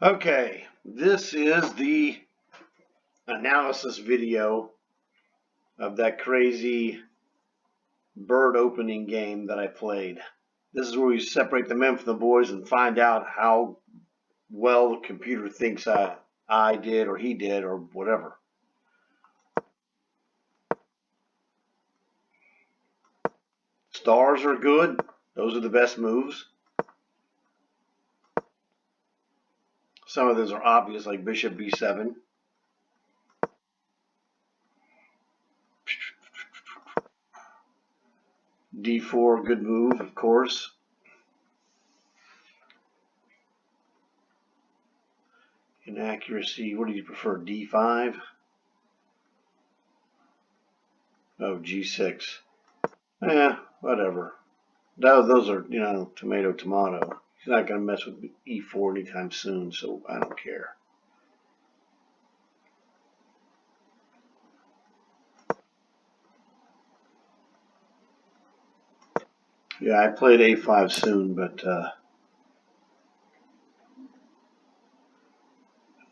Okay, this is the analysis video of that crazy bird opening game that I played. This is where we separate the men from the boys and find out how well the computer thinks I did or he did or whatever. Stars are good. Those are the best moves. Some of those are obvious, like bishop b7. d4, good move, of course. Inaccuracy, what do you prefer, d5? Oh, g6. Whatever. Those are, tomato, tomato. He's not going to mess with e4 anytime soon, so I don't care. Yeah, I played a5 soon, but I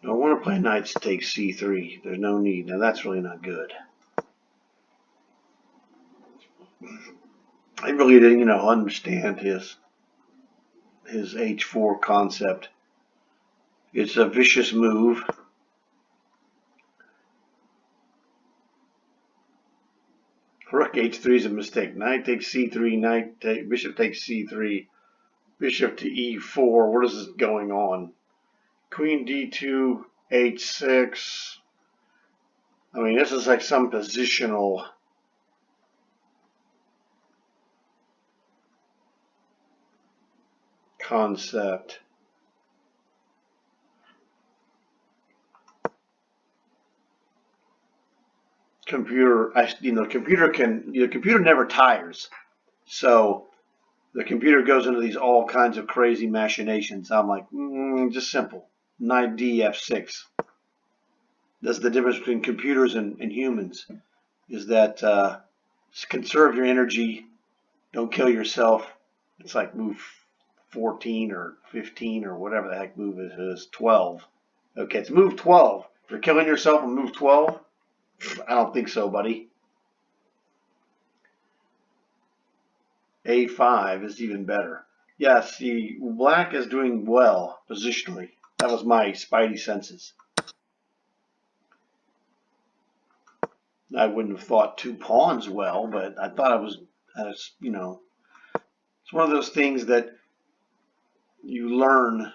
don't want to play knight takes c3. There's no need. Now that's really not good. I really didn't, understand his h4 concept. It's a vicious move. Rook h3 is a mistake. Knight takes c3, bishop takes c3, bishop to e4. What is going on? Queen d2, h6. I mean, this is like some positional concept. Computer never tires. So the computer goes into these all kinds of crazy machinations. I'm like, just simple. Knight d f6. That's the difference between computers and humans, is that conserve your energy, don't kill yourself. It's like move 14 or 15 or whatever the heck move it is, 12. Okay, it's move 12. If you're killing yourself on move 12, I don't think so, buddy. a5 is even better. Yeah, see, black is doing well positionally. That was my spidey senses. I wouldn't have thought two pawns well, but I thought it's one of those things that you learn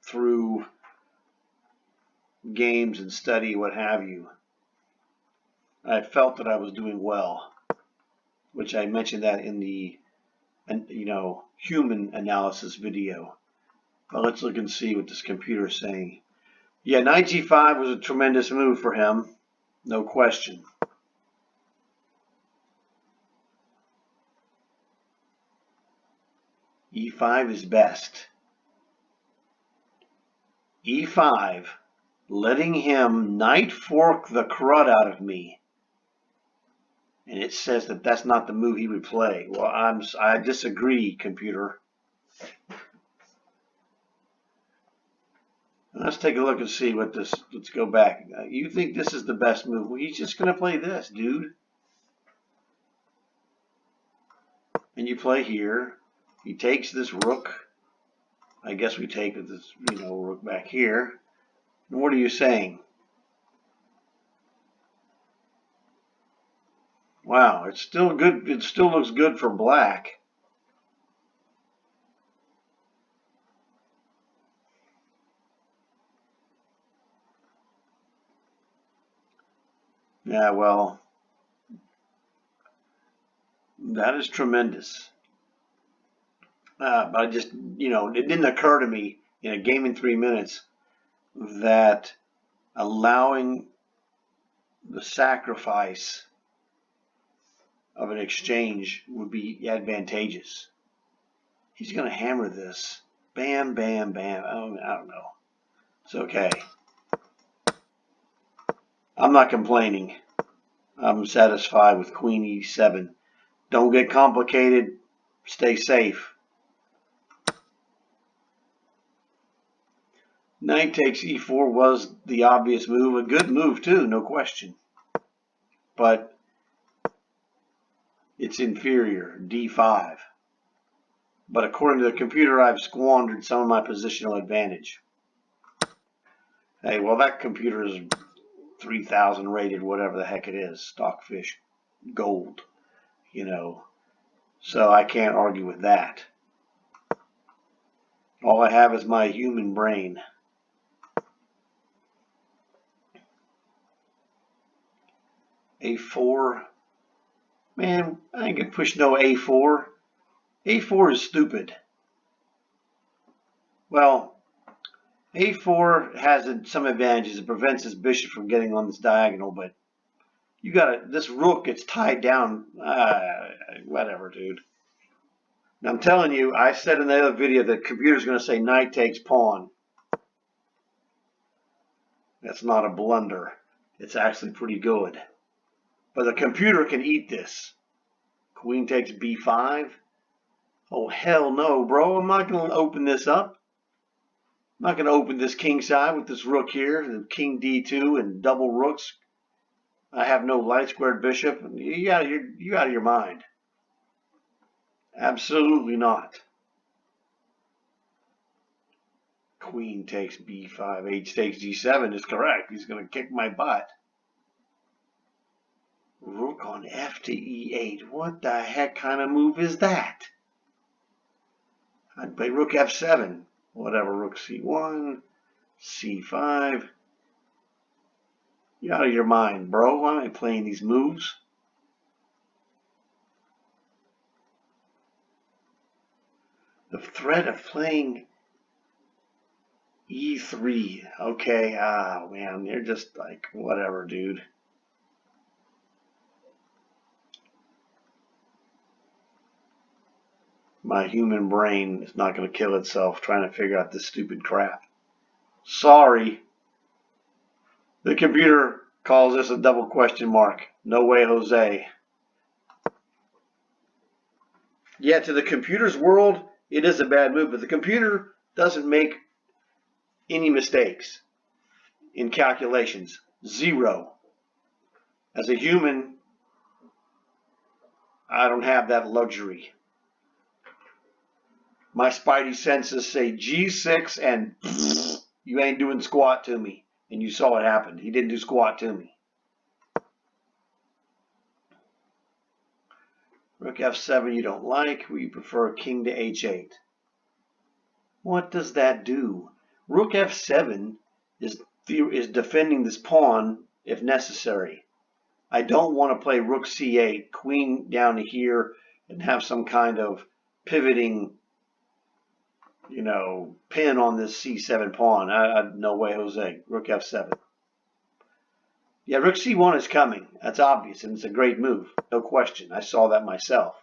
through games and study, what have you. I felt that I was doing well, which I mentioned that in the human analysis video. But let's look and see what this computer is saying. Yeah, knight g5 was a tremendous move for him, no question. e5 is best. e5, letting him knight fork the crud out of me. And it says that that's not the move he would play. Well, I disagree, computer. Let's take a look and see what this. Let's go back. You think this is the best move? Well, he's just going to play this, dude. And you play here. He takes this rook. I guess we take this, rook back here. And what are you saying? Wow, it's still good. It still looks good for black. Yeah, well, that is tremendous. But I just, it didn't occur to me in a game in 3 minutes that allowing the sacrifice of an exchange would be advantageous. He's going to hammer this. Bam, bam, bam. I don't know. It's okay. I'm not complaining. I'm satisfied with queen e7. Don't get complicated. Stay safe. Knight takes e4 was the obvious move. A good move, too, no question. But it's inferior, d5. But according to the computer, I've squandered some of my positional advantage. Hey, well, that computer is 3,000 rated, whatever the heck it is, Stockfish Gold, you know. So I can't argue with that. All I have is my human brain. A4. Man, I ain't gonna push no A4. A4 is stupid. Well, A4 has some advantages. It prevents his bishop from getting on this diagonal, but you gotta, this rook gets tied down. Whatever, dude. Now, I'm telling you, I said in the other video that the computer's gonna say knight takes pawn. That's not a blunder. It's actually pretty good. But the computer can eat this. Queen takes b5. Oh, hell no, bro. I'm not going to open this up. I'm not going to open this king side with this rook here, and king d2 and double rooks. I have no light squared bishop. You out of your mind. Absolutely not. Queen takes b5, h takes g7 is correct. He's going to kick my butt. Rook on f to e8. What the heck kind of move is that? I'd play rook f7. Whatever, rook c1, c5. You're out of your mind, bro. Why am I playing these moves? The threat of playing e3. Okay, man, you're just like, whatever, dude. My human brain is not going to kill itself trying to figure out this stupid crap. Sorry. The computer calls this a double question mark. No way, Jose. Yeah, to the computer's world, it is a bad move, but the computer doesn't make any mistakes in calculations. Zero. As a human, I don't have that luxury. My spidey senses say G6 and you ain't doing squat to me. And you saw what happened. He didn't do squat to me. Rook f7 you don't like. We prefer king to h8. What does that do? Rook f7 is defending this pawn if necessary. I don't want to play rook c8, queen down to here, and have some kind of pivoting, pin on this c7 pawn. No way, Jose. Rook f7. Yeah, rook c1 is coming. That's obvious, and it's a great move. No question. I saw that myself.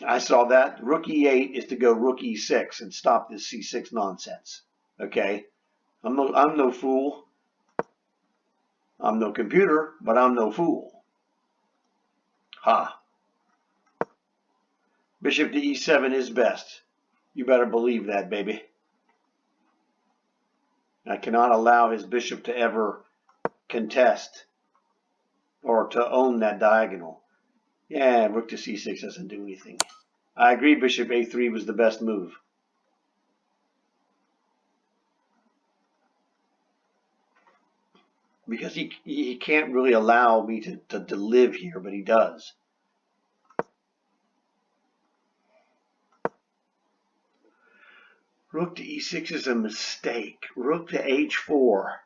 I saw that. Rook e8 is to go rook e6 and stop this c6 nonsense. Okay? I'm no fool. I'm no computer, but I'm no fool. Ha. Bishop to e7 is best. You better believe that, baby. I cannot allow his bishop to ever contest or to own that diagonal. Yeah, rook to c6 doesn't do anything. I agree bishop a3 was the best move. Because he can't really allow me to live here, but he does. Rook to e6 is a mistake. Rook to h4.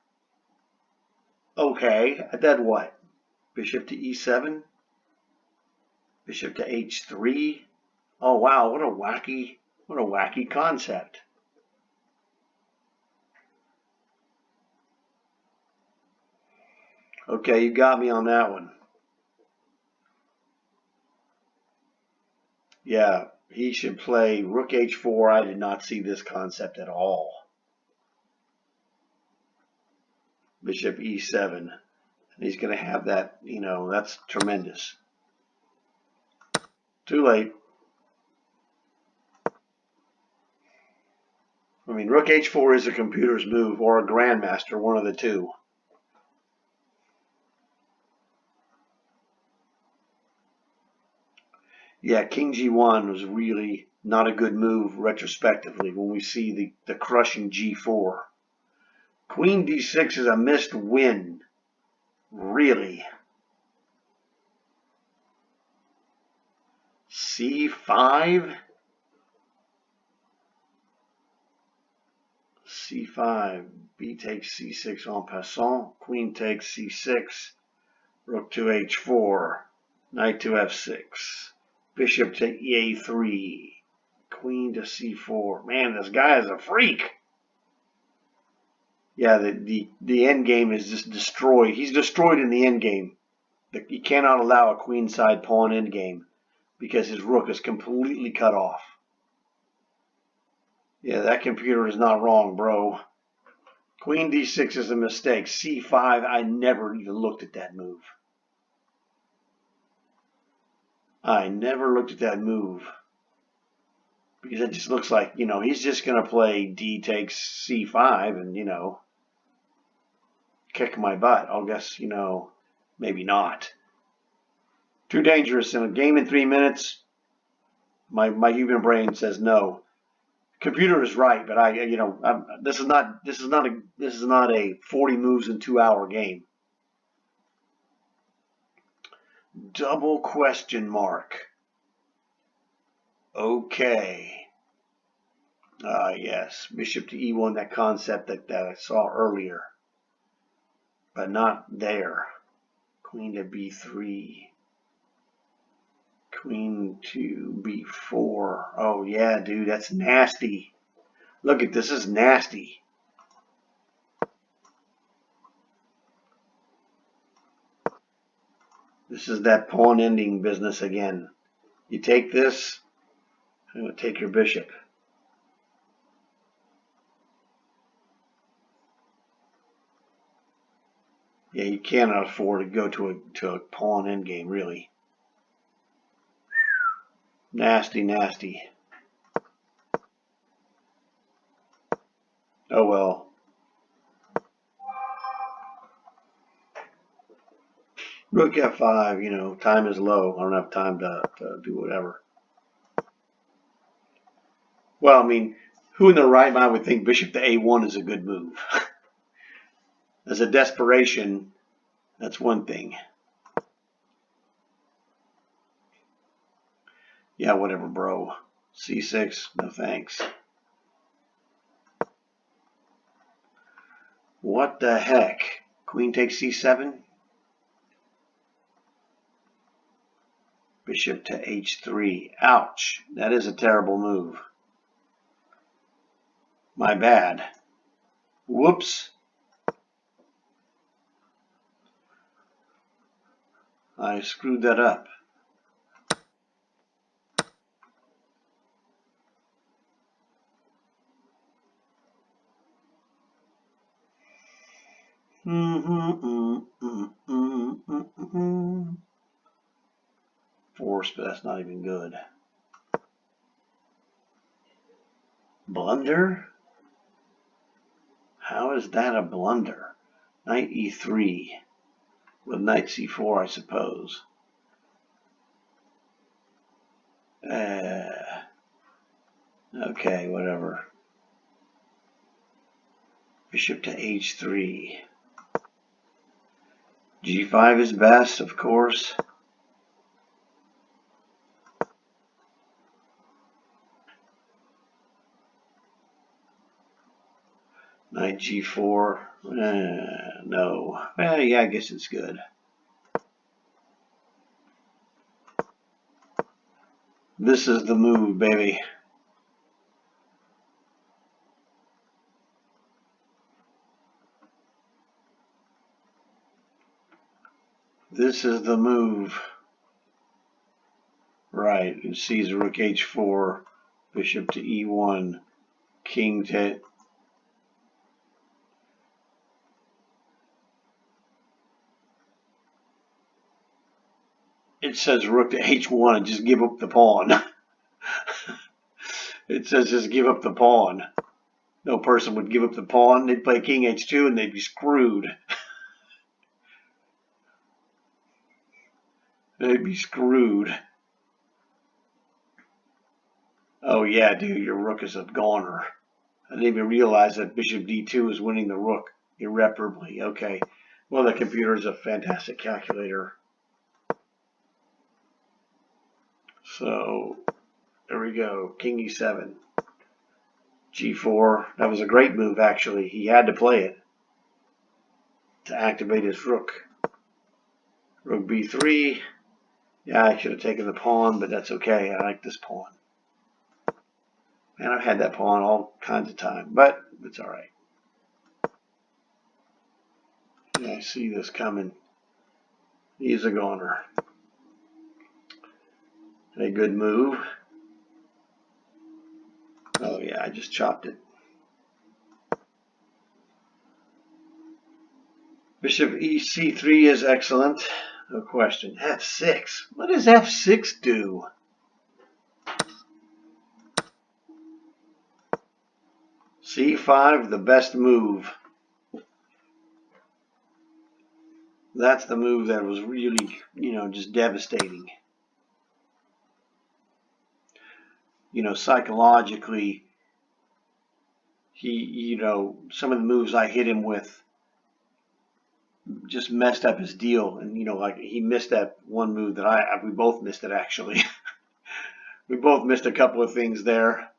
Okay, then what? Bishop to e7? Bishop to h3? Oh wow, what a wacky concept. Okay, you got me on that one. Yeah, he should play rook h4. I did not see this concept at all. Bishop e7. And he's going to have that, that's tremendous. Too late. I mean, rook h4 is a computer's move or a grandmaster, one of the two. Yeah, king g1 was really not a good move retrospectively when we see the crushing g4. Queen d6 is a missed win. Really. c5? c5, b takes c6 en passant, queen takes c6, rook to h4, knight to f6, bishop to e3, queen to c4. Man, this guy is a freak. Yeah, the end game is just destroyed. He's destroyed in the end game. You cannot allow a queenside pawn end game because his rook is completely cut off. Yeah, that computer is not wrong, bro. Queen d6 is a mistake. c5, I never even looked at that move. I never looked at that move. Because it just looks like, he's just going to play d takes c5 and, kick my butt. I'll guess, maybe not. Too dangerous. In a game in 3 minutes, my human brain says no. Computer is right, but this is not a 40 moves in 2 hour game. Double question mark. Okay. Yes, bishop to e1, that concept that I saw earlier, but not there. Queen to b3. Queen to b4. Oh yeah, dude, that's nasty. Look at this, is nasty. This is that pawn ending business again. You take this, I'm going to take your bishop. Yeah, you cannot afford to go to a pawn endgame, really. Nasty, nasty. Oh well. Rook f5, time is low. I don't have time to do whatever. Well, I mean, who in their right mind would think bishop to a1 is a good move? As a desperation, that's one thing. Yeah, whatever, bro. c6, no thanks. What the heck? Queen takes c7? Bishop to h3. Ouch. That is a terrible move. My bad. Whoops. I screwed that up. Force, but that's not even good. Blunder? How is that a blunder? Knight e3 with knight c4, I suppose. Okay, whatever. Bishop to h3. g5 is best, of course. Knight g4. No. Yeah, I guess it's good. This is the move, baby. This is the move. Right. It sees rook h4, bishop to e1, king to... It says rook to h1 and just give up the pawn. It says just give up the pawn. No person would give up the pawn. They'd play king h2 and they'd be screwed. They'd be screwed. Oh yeah, dude, your rook is a goner. I didn't even realize that bishop d2 is winning the rook irreparably. Okay. Well, the computer is a fantastic calculator. So, there we go. King e7. g4. That was a great move, actually. He had to play it to activate his rook. Rook b3. Yeah, I should have taken the pawn, but that's okay. I like this pawn. Man, I've had that pawn all kinds of time, but it's all right. Yeah, I see this coming. He's a goner. A good move. Oh yeah, I just chopped it. Bishop c3 is excellent. No question. f6. What does f6 do? c5, the best move. That's the move that was really, just devastating. Psychologically, he, some of the moves I hit him with just messed up his deal. And, like he missed that one move that we both missed it, actually. We both missed a couple of things there.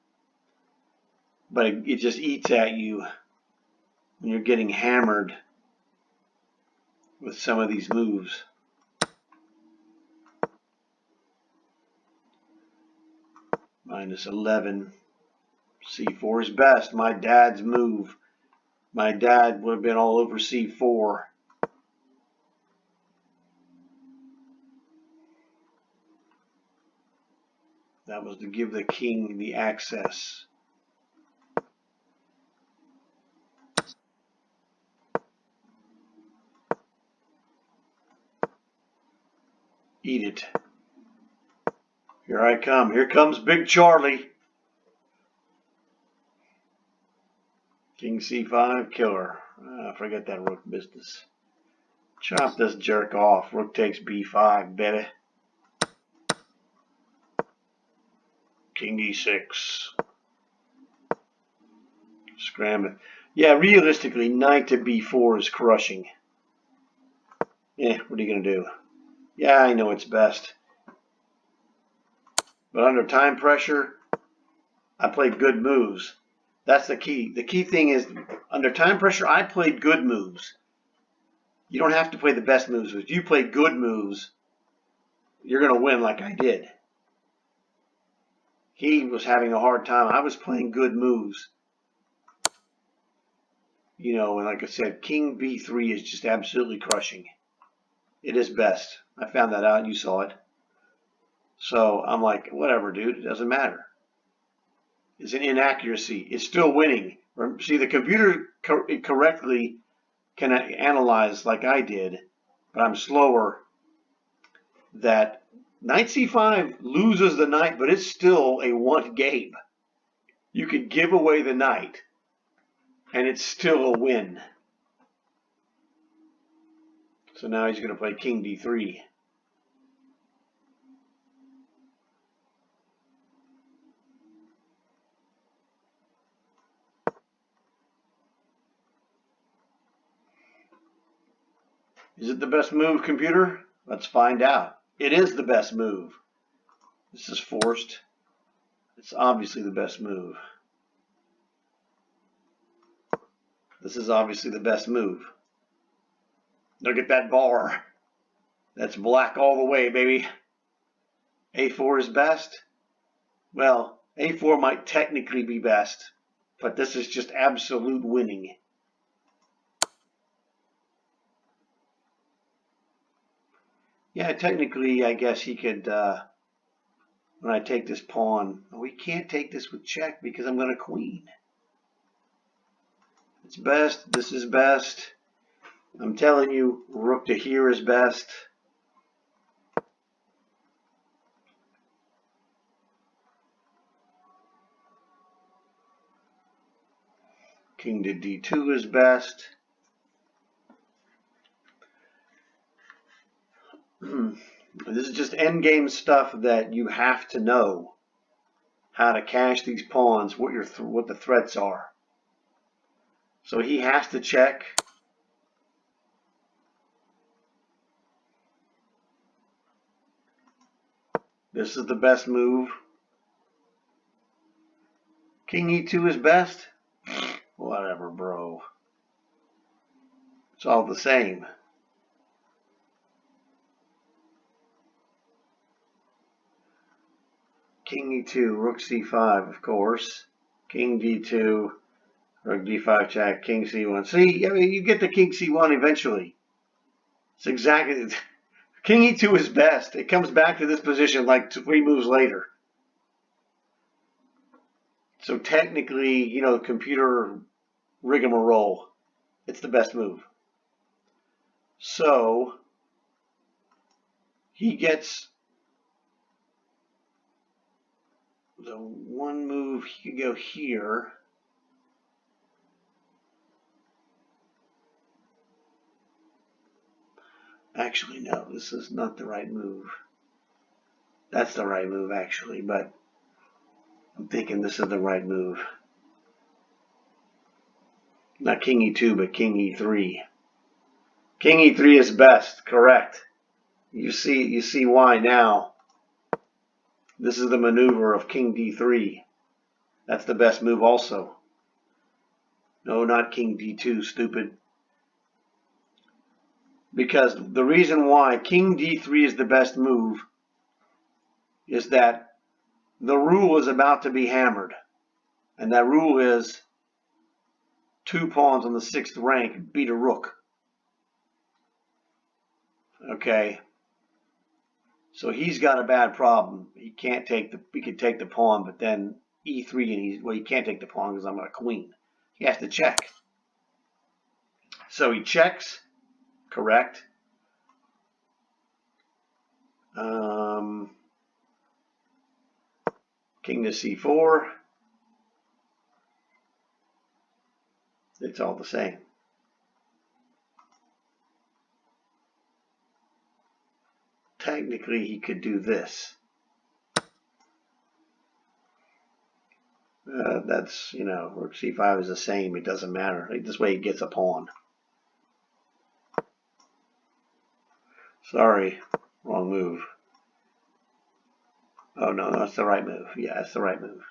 But it just eats at you when you're getting hammered with some of these moves. -11. c4 is best. My dad's move. My dad would have been all over c4. That was to give the king the access. Eat it. Here I come. Here comes Big Charlie. King c5, killer. Forget that rook business. Chop this jerk off. Rook takes b5, baby. King e6. Scram. Yeah, realistically, knight to b4 is crushing. What are you going to do? Yeah, I know it's best. But under time pressure, I played good moves. That's the key. The key thing is, under time pressure, I played good moves. You don't have to play the best moves. If you play good moves, you're going to win like I did. He was having a hard time. I was playing good moves. And like I said, King b3 is just absolutely crushing. It is best. I found that out and you saw it. So I'm like, whatever, dude. It doesn't matter. It's an inaccuracy. It's still winning. See, the computer correctly can analyze like I did, but I'm slower. That knight c5 loses the knight, but it's still a one game. You could give away the knight, and it's still a win. So now he's going to play king d3. Is it the best move, computer? Let's find out. It is the best move. This is forced. It's obviously the best move. This is obviously the best move. Look at that bar. That's black all the way, baby. a4 is best. Well, a4 might technically be best, but this is just absolute winning. Yeah, technically, I guess he could, when I take this pawn, we can't take this with check because I'm going to queen. It's best. This is best. I'm telling you, rook to here is best. King to d2 is best. This is just endgame stuff that you have to know how to cache these pawns, what the threats are. So he has to check. This is the best move. King e2 is best? Whatever, bro. It's all the same. King e2, rook c5, of course. King d2, rook d5 check, king c1. See, I mean, you get the king c1 eventually. It's exactly... King e2 is best. It comes back to this position like 3 moves later. So technically, you know, computer rigmarole, it's the best move. So he gets the one move. He could go here. Actually, no, this is not the right move. That's the right move, actually, but I'm thinking this is the right move. Not king e2, but king e3. King e3 is best, correct. You see why now. This is the maneuver of king d3. That's the best move also. No, not king d2, stupid. Because the reason why king d3 is the best move is that the rule is about to be hammered. And that rule is 2 pawns on the 6th rank beat a rook. Okay. So he's got a bad problem. He can't take he could take the pawn, but then e3 and he can't take the pawn because I'm a queen. He has to check. So he checks, correct. King to c4. It's all the same. Technically, he could do this. That's, you know, rook c5 is the same. It doesn't matter. This way he gets a pawn. Sorry, wrong move. Oh, no, that's the right move. Yeah, that's the right move.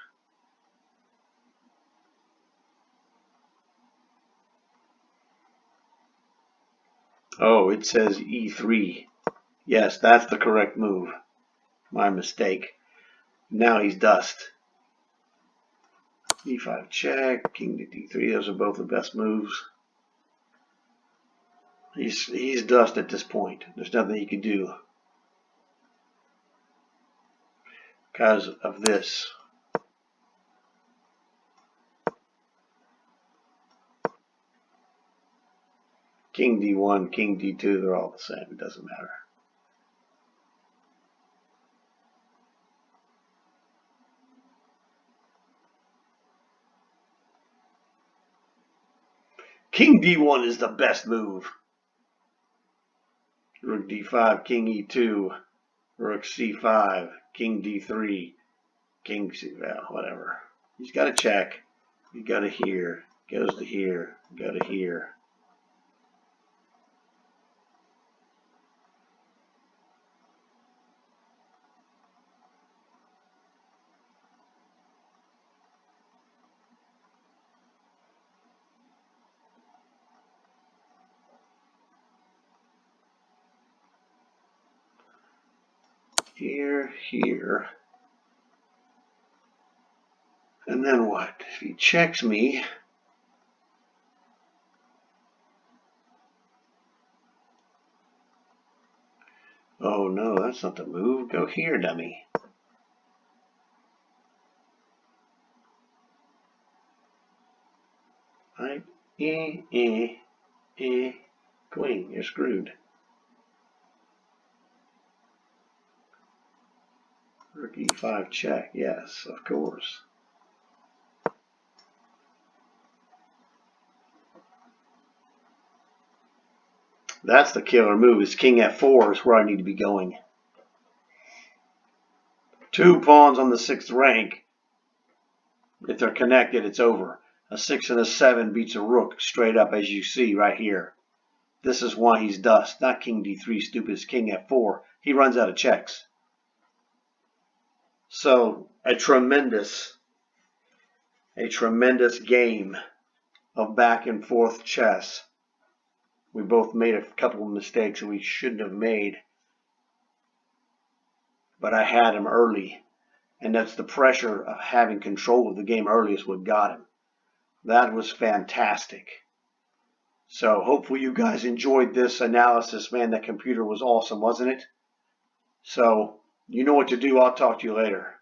Oh, it says e3. Yes, that's the correct move. My mistake. Now he's dust. e5 check, king to d3. Those are both the best moves. He's dust at this point. There's nothing he can do because of this. King d1, king d2, they're all the same. It doesn't matter. King d1 is the best move. Rook d5, king e2, rook c5, king d3, king c, well, whatever. He's got to check. You got to here, goes to here, go to here. Here, here. And then what? If he checks me, oh no, that's not the move. Go here, dummy. Right? Queen, you're screwed. Rook e5 check, yes, of course. That's the killer move. Is king f4 is where I need to be going. 2 pawns on the 6th rank. If they're connected, it's over. A 6 and a 7 beats a rook straight up, as you see right here. This is why he's dust. Not king d3, stupid. It's king f4. He runs out of checks. So a tremendous game of back and forth chess. We both made a couple of mistakes that we shouldn't have made. But I had him early. And that's the pressure of having control of the game early is what got him. That was fantastic. So hopefully you guys enjoyed this analysis. Man, that computer was awesome, wasn't it? So you know what to do. I'll talk to you later.